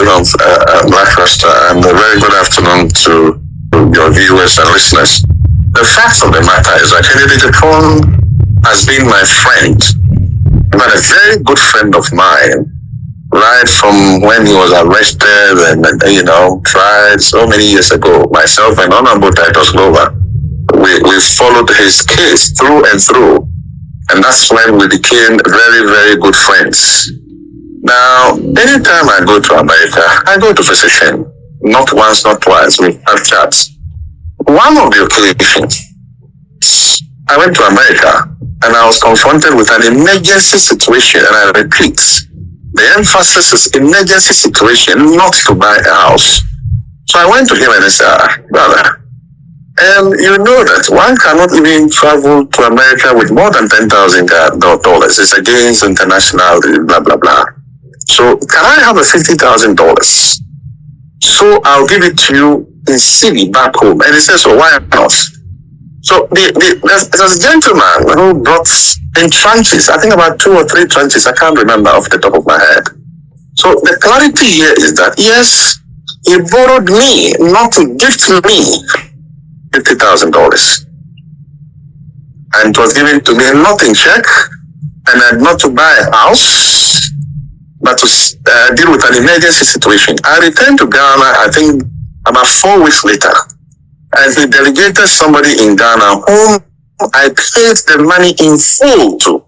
afternoon, Black Rasta, and a very good afternoon to your viewers and listeners. The fact of the matter is that Kennedy Agyapong has been my friend, but a very good friend of mine, right from when he was arrested and, tried so many years ago. Myself and Honorable Titus Glover, we followed his case through and through, and that's when we became very, very good friends. Now, anytime I go to America, I go to visit him. Not once, not twice. We have chats. One of the occasions, I went to America and I was confronted with an emergency situation, and I repeat, the emphasis is emergency situation, not to buy a house. So I went to him and I said, brother, you know that one cannot even travel to America with more than $10,000. It's against international blah, blah, blah. So can I have a $50,000? So I'll give it to you in city back home. And he says, so why not? So there's a gentleman who brought in tranches, I think about 2 or 3 tranches, I can't remember off the top of my head. So the clarity here is that, yes, he borrowed me not to gift me $50,000. And it was given to me not in check, and not to buy a house, but to deal with an emergency situation. I returned to Ghana, I think, about 4 weeks later, and he delegated somebody in Ghana whom I paid the money in full to.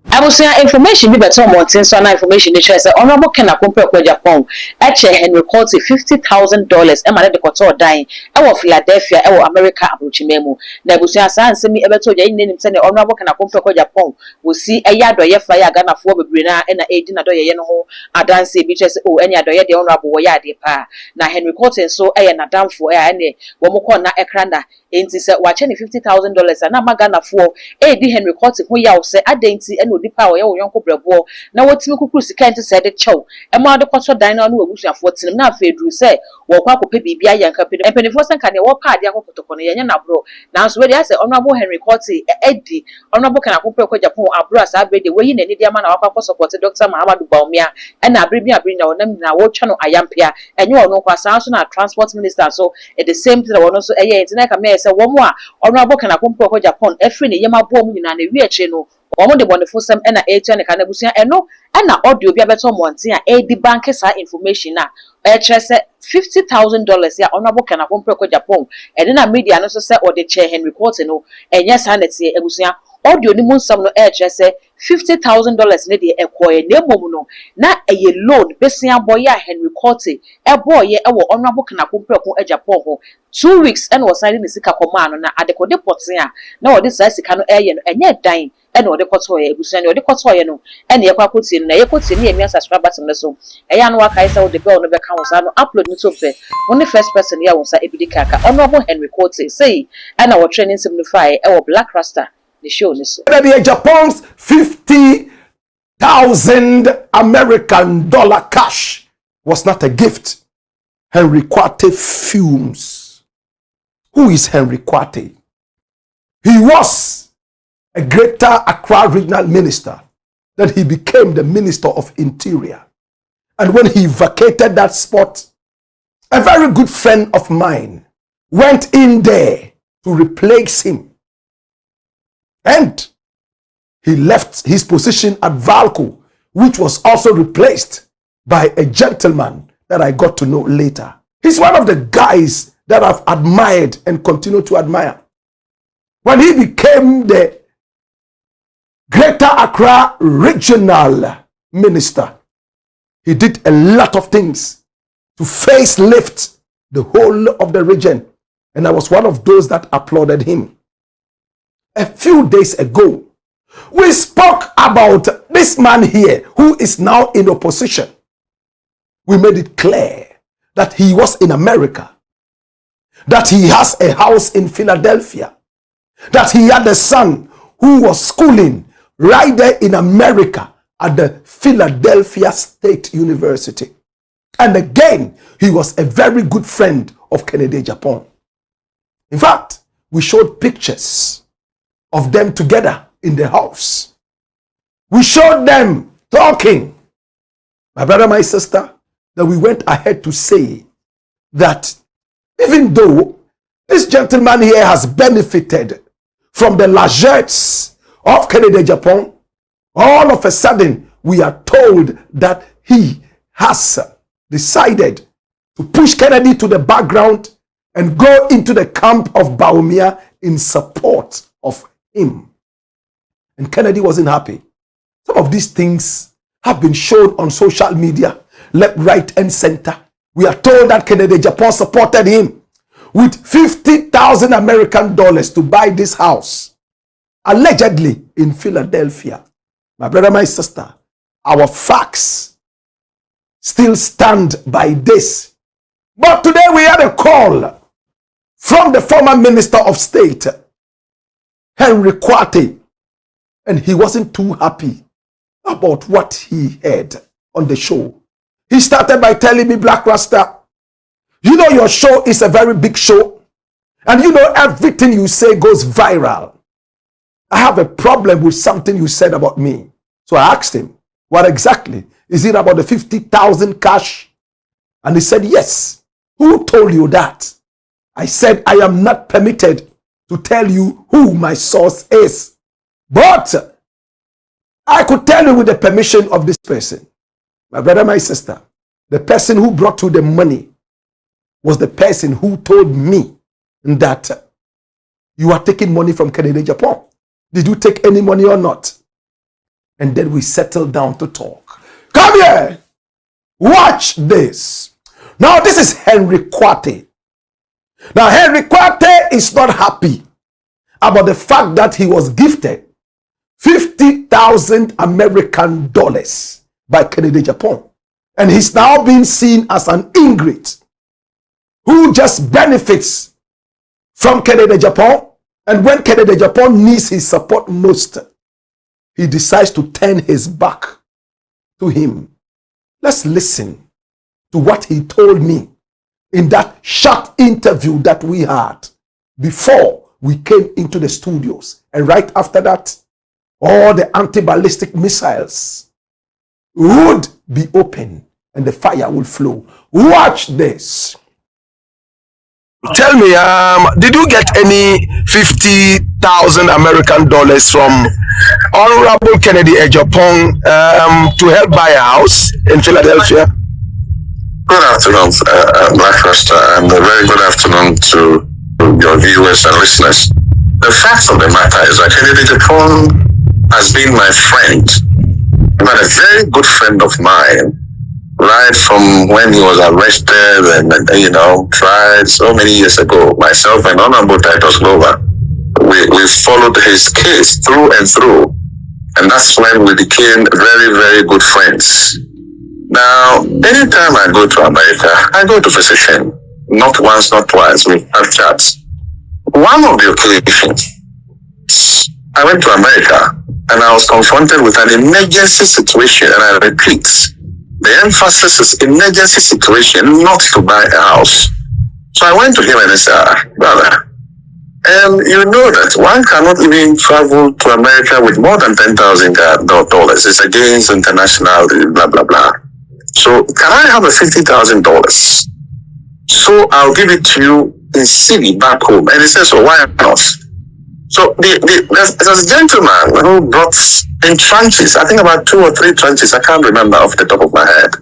I was saying information be better more things so information they share say Honorable Ken Agyapong Henry Quartey $50,000 e ma de koto dan e wo Philadelphia e wo America abrochimemu na busia san se mi e beto je nim se ne Honorable Ken Agyapong wo si e ya doye fa ya Ghana fo bebre na e na edi na doye no ho adanse bi che se o enya doye de Honorable wo ya de pa na Henry Quartey so e na danfo e ene wo mo ko na ekranda enti se wa che ne $50,000 na Ghana fo e di Henry Quartey ho ya wo se adenti ene odipa wo ye wo yonko brebo na wotimi kukuru sika enti se de chew e ma de kwato dan na no abusuafo tinim na afedru se wo kwa kope bibia yanka pedo empenifo senka ne wo pa ade akokotoko ne yenye na bro na so we dey say Honorable Henry Quartey edi Honorable Ken Agyapong abro asa abede we yi na ni dia ma na wakwa support Dr. Muhammadu Baumia e na abri na wonam na wo twa no ayampia enye ono kwa san so na transport minister so the same thing wono so eye enti na ka me say wo mo a Honorable Ken Agyapong efri ne yema bo mu nyina na wi achi no omo de bonefo sem na etu ne ka na busia eno na audio bia beto monten a e di bank sa information na e kire se $50,000 ya Honorable Ken Agyapong e na media no so se o de che Henry Quartey no enye sa na tie ebusia audio ni mu nsam no e kire se $50,000 ne de ekoye na emom no na eye loan besia boy ya Henry Quartey e boy ye e wo Honorable Ken Agyapong ho 2 weeks and was signing the sika command na adekode potia na wo de sa sika no eye no enye dan and or the Quartey, Busan, or the Quartey, no, and the Aquaputin, Nayaputin, near me subscribers and so. A young work I saw the girl never counts, I upload me something. Only first person here was a Ebidikaka, Honorable Henry Quartey, say, and our training signify our Black Rasta, the show. The Agyapong's $50,000 American dollar cash was not a gift. Henry Quartey fumes. Who is Henry Quartey? He was a Greater Accra Regional Minister, then he became the Minister of Interior. And when he vacated that spot, a very good friend of mine went in there to replace him. And he left his position at Valco, which was also replaced by a gentleman that I got to know later. He's one of the guys that I've admired and continue to admire. When he became the Greater Accra Regional Minister, he did a lot of things to facelift the whole of the region. And I was one of those that applauded him. A few days ago, we spoke about this man here who is now in opposition. We made it clear that he was in America, that he has a house in Philadelphia, that he had a son who was schooling right there in America at the Philadelphia State University. And again, he was a very good friend of Kennedy Agyapong. In fact, we showed pictures of them together in the house. We showed them talking. My brother, my sister, that we went ahead to say that even though this gentleman here has benefited from the largesse of Kennedy Agyapong, all of a sudden we are told that he has decided to push Kennedy to the background and go into the camp of Baumia in support of him. And Kennedy wasn't happy. Some of these things have been shown on social media, left, right, and center. We are told that Kennedy Agyapong supported him with $50,000 American to buy this house, allegedly in Philadelphia. My brother, my sister, our facts still stand by this. But today we had a call from the former Minister of State, Henry Quartey, and he wasn't too happy about what he heard on the show. He started by telling me, Black Rasta, you know your show is a very big show, and you know everything you say goes viral. I have a problem with something you said about me. So I asked him, what exactly? Is it about the 50,000 cash? And he said, yes. Who told you that? I said, I am not permitted to tell you who my source is. But I could tell you with the permission of this person. My brother, my sister, the person who brought you the money was the person who told me that you are taking money from Kennedy Agyapong. Did you take any money or not? And then we settled down to talk. Come here. Watch this. Now this is Henry Quartey. Now Henry Quartey is not happy about the fact that he was gifted $50,000 American by Kennedy Agyapong. And he's now being seen as an ingrate who just benefits from Kennedy Agyapong. And when Kennedy Agyapong needs his support most, he decides to turn his back to him. Let's listen to what he told me in that short interview that we had before we came into the studios. And right after that, all the anti-ballistic missiles would be open and the fire will flow. Watch this. Tell me, did you get any $50,000 American from Honorable Kennedy Agyapong to help buy a house in Philadelphia? Good afternoon, Black Rasta, and a very good afternoon to your viewers and listeners. The fact of the matter is that Kennedy Agyapong has been my friend, but a very good friend of mine, right from when he was arrested and, tried so many years ago. Myself and Honorable Titus Glover, we followed his case through and through, and that's when we became very, very good friends. Now, anytime I go to America, I go to visit him. Not once, not twice. We have chats. One of the occasions, I went to America and I was confronted with an emergency situation, and I repeat, the emphasis is emergency situation, not to buy a house. So I went to him and I said, brother, you know that one cannot even travel to America with more than $10,000. It's against international blah, blah, blah. So can I have a $50,000? So I'll give it to you in city back home. And he says, so why not? So there's a gentleman who brought in tranches, I think about 2 or 3 tranches, I can't remember off the top of my head.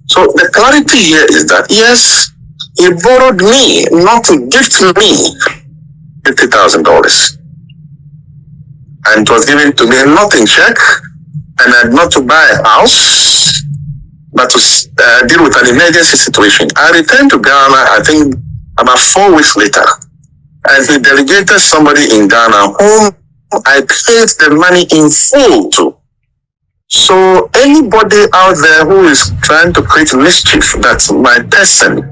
So the clarity here is that, yes, he borrowed me not to gift me $50,000. And it was given to me not in check, and not to buy a house, but to deal with an emergency situation. I returned to Ghana, I think, about 4 weeks later. And he delegated somebody in Ghana whom I paid the money in full to. So anybody out there who is trying to create mischief that my person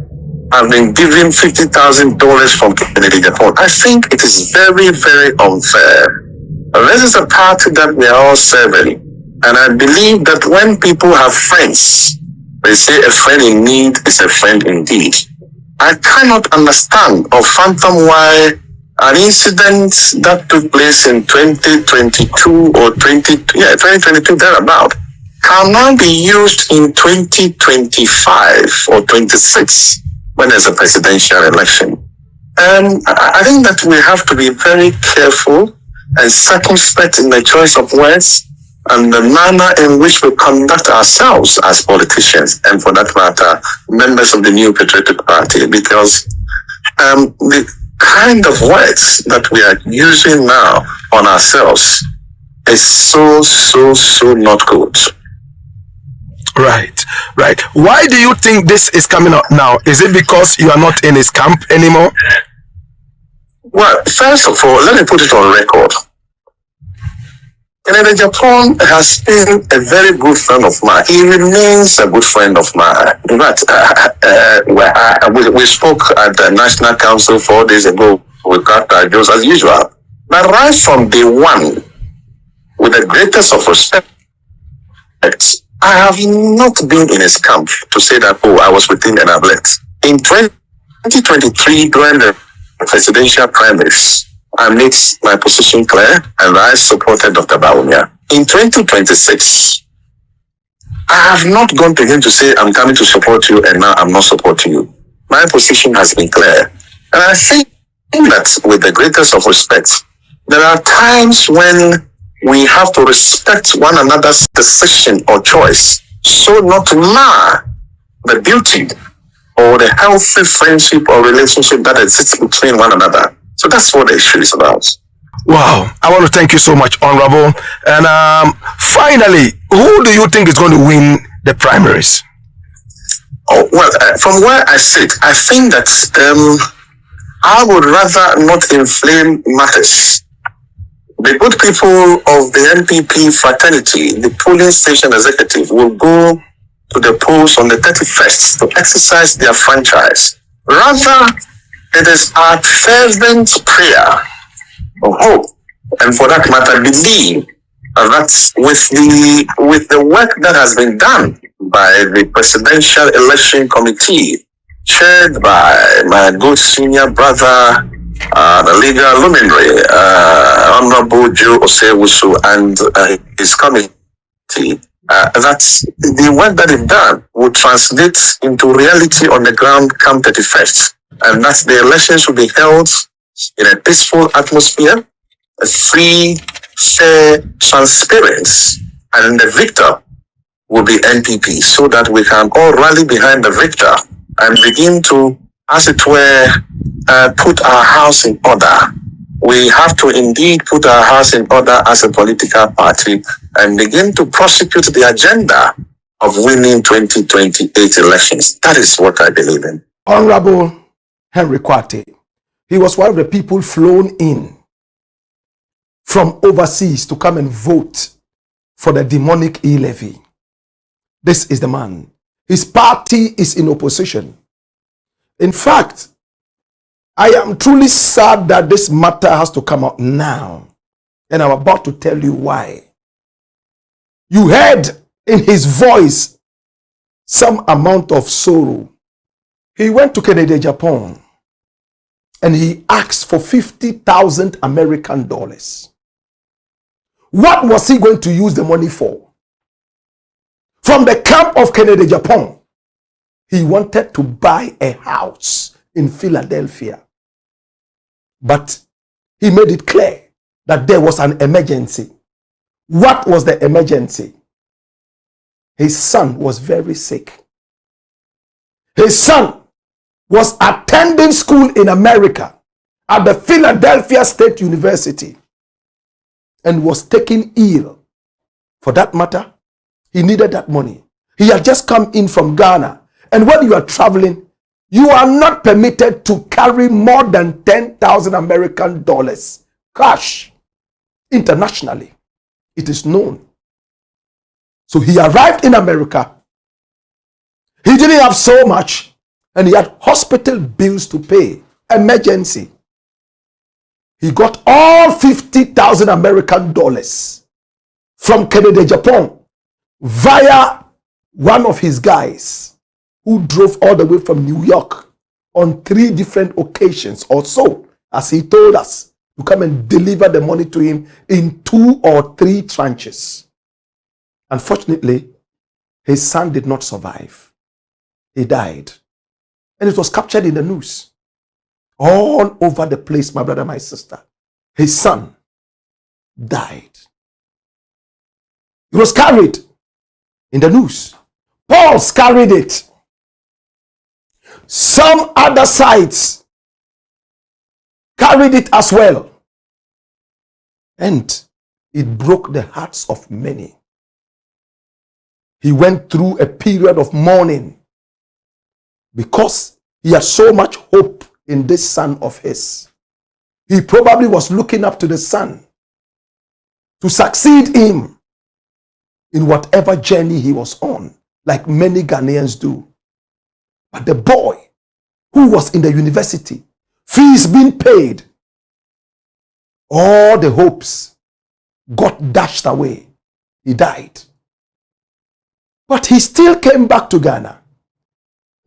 have been given $50,000 from Kennedy Agyapong, I think it is very, very unfair. This is a party that we are all serving. And I believe that when people have friends, they say a friend in need is a friend indeed. I cannot understand or fathom why an incident that took place in 2022 or 2022 thereabout can now be used in 2025 or 26 when there's a presidential election. I think that we have to be very careful and circumspect in the choice of words and the manner in which we conduct ourselves as politicians, and for that matter, members of the New Patriotic Party, because the kind of words that we are using now on ourselves is so not good. Right. Why do you think this is coming up now? Is it because you are not in his camp anymore? Well, first of all, let me put it on record. Agyapong has been a very good friend of mine. He remains a good friend of mine. In fact, we spoke at the National Council 4 days ago with Quartey as usual. But right from day one, with the greatest of respect, I have not been in his camp to say that, I was with him and I've left. In 2023, during the presidential primaries, I made my position clear and I supported Dr. Bawumia. In 2026, I have not gone to him to say, I'm coming to support you and now I'm not supporting you. My position has been clear. And I think that with the greatest of respect, there are times when we have to respect one another's decision or choice, so not to mar the beauty or the healthy friendship or relationship that exists between one another. So that's what the issue is about. Wow, I want to thank you so much, Honorable. And finally, who do you think is going to win the primaries? Oh, well, from where I sit, I think that I would rather not inflame matters. The good people of the NPP fraternity, the polling station executive, will go to the polls on the 31st to exercise their franchise. Rather, it is our fervent prayer of hope, and for that matter, believe that with the work that has been done by the Presidential Election Committee, chaired by my good senior brother, the legal luminary, Honorable Joe Osewusu, and his committee, that the work that is done will translate into reality on the ground come 31st. And that the elections will be held in a peaceful atmosphere, a free, fair, transparent, and the victor will be NPP, so that we can all rally behind the victor and begin to, as it were, put our house in order. We have to indeed put our house in order as a political party and begin to prosecute the agenda of winning 2028 elections. That is what I believe in. Honorable Henry Quartey, he was one of the people flown in from overseas to come and vote for the demonic e-levy. This is the man. His party is in opposition. In fact, I am truly sad that this matter has to come out now. And I'm about to tell you why. You heard in his voice some amount of sorrow. He went to Agyapong and he asked for 50,000 American dollars. What was he going to use the money for? From the camp of Agyapong, he wanted to buy a house in Philadelphia. But he made it clear that there was an emergency. What was the emergency? His son was very sick. His son was attending school in America at the Philadelphia State University and was taken ill. For that matter, he needed that money. He had just come in from Ghana. And when you are traveling, you are not permitted to carry more than 10,000 American dollars cash internationally. It is known. So he arrived in America. He didn't have so much, and he had hospital bills to pay. Emergency. He got all 50,000 American dollars from Agyapong via one of his guys who drove all the way from New York on 3 different occasions or so as he told us to come and deliver the money to him in 2 or 3 tranches. Unfortunately, his son did not survive. He died. And it was captured in the news. All over the place, my brother, my sister. His son died. It was carried in the news. Paul's carried it. Some other sites carried it as well. And it broke the hearts of many. He went through a period of mourning because he had so much hope in this son of his. He probably was looking up to the son to succeed him in whatever journey he was on, like many Ghanaians do. But the boy who was in the university, fees being paid, all the hopes got dashed away. He died. But he still came back to Ghana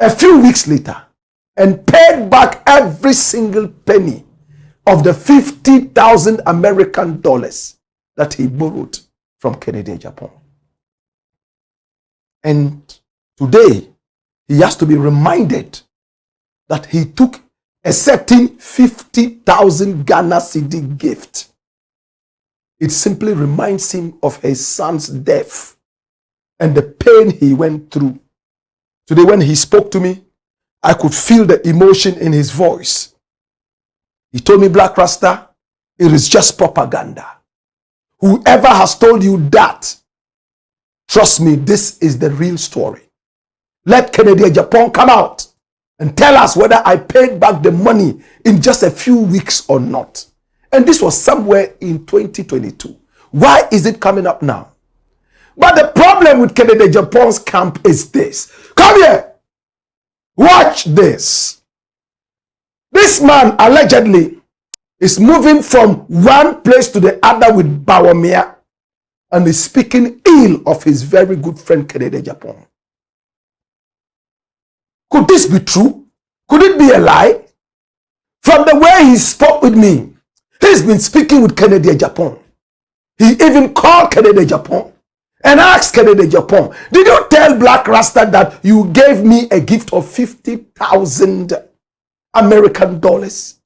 a few weeks later and paid back every single penny of the 50,000 American dollars that he borrowed from Kennedy Agyapong. And today, he has to be reminded that he took a certain 50,000 Ghana cedi gift. It simply reminds him of his son's death and the pain he went through. Today, when he spoke to me, I could feel the emotion in his voice. He told me, Black Rasta, it is just propaganda. Whoever has told you that, trust me, this is the real story. Let Kennedy Agyapong come out and tell us whether I paid back the money in just a few weeks or not. And this was somewhere in 2022. Why is it coming up now? But the problem with Kennedy Agyapong's camp is this. Come here. Watch this. This man allegedly is moving from one place to the other with Bawumia and is speaking ill of his very good friend Kennedy Agyapong. Could this be true? Could it be a lie? From the way he spoke with me, he's been speaking with Kennedy Agyapong. He even called Kennedy Agyapong and asked Kennedy Agyapong, did you tell Black Rasta that you gave me a gift of 50,000 American dollars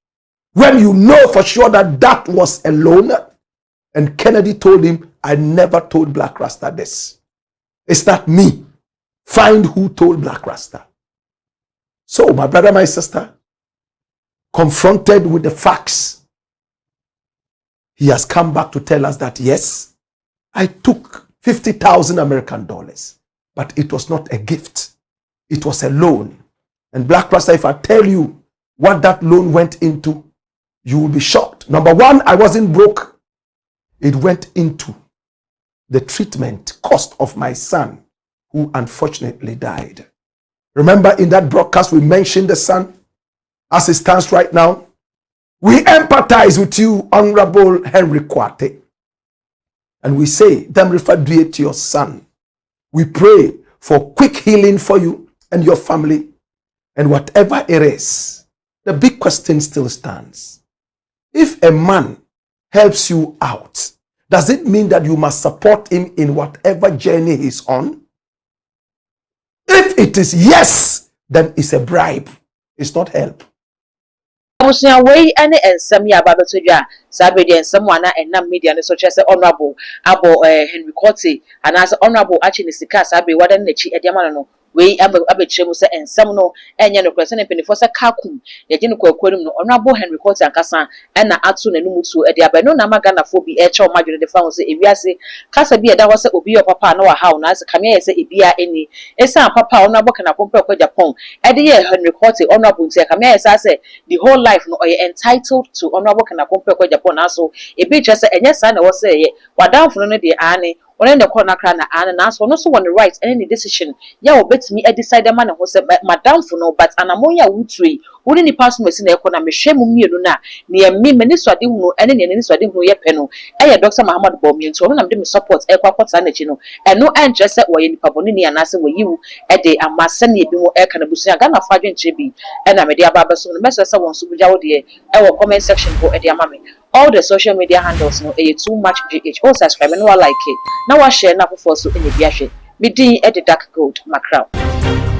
when you know for sure that that was a loan? And Kennedy told him, I never told Black Rasta this. It's not me. Find who told Black Rasta. So, my brother, my sister, confronted with the facts, he has come back to tell us that, yes, I took 50,000 American dollars, but it was not a gift. It was a loan. And Black Rasta, if I tell you what that loan went into, you will be shocked. Number one, I wasn't broke. It went into the treatment cost of my son, who unfortunately died. Remember in that broadcast, we mentioned the son as it stands right now. We empathize with you, Honorable Henry Quartey. And we say, them refer to your son. We pray for quick healing for you and your family. And whatever it is, the big question still stands. If a man helps you out, does it mean that you must support him in whatever journey he's on? If it is yes, then it's a bribe. It's not help. Abusua wei ane ensem ya babeto dwa sabedi ensem wana enam media ne so chese honorable abo Henry Quartey anase honorable achi ne sika sabe wadan nachi ediama no wei abechire mu se ensem no enye no kwese ne penifo se kakum ye gine kwakwonum no honorable Henry Quartey ankasa ena atu nanumutu edi abeno na magana fo bi eche o madwene de fa ho se ewiase kasa bi eda ho se obi papa na wa hawo na se kamia ye se ebia eni esa papa honorable kana pompe kwa Japan edi ye Henry Quartey honorable ntia kamia ye sa se the whole life no are entitled to honorable kana pompe kwa Japan aso ebi je se enye sa na wo se ye wadamfo no de ane ɔne ne kɔ na kra na ana na so no so won the right any decision ya obetimi e decide man ho se madam fo no but anamon ya wutui woni ni pass mo si na ekɔ na mehwɛ mu mienu na ne yemi mani so ade hunu ene ne ne so ade hunu ye pɛ no eye Dr. Muhammad Bomi nto no nam de me support ekɔ akɔta na chi no eno enkyerɛ sɛ wɔyɛ nipa bɔne ni anase wɔyiwu de amase na ebi mo eka na busua ga na fa adwenkyerɛ bi ena me de aba abeso no message sɛ wɔn so bugya wo de ɛwɔ comment section ho de ama me all the social media handles no too much gh all subscribe no like it na wa share na for so any bi ahwe me din e de dark gold macrow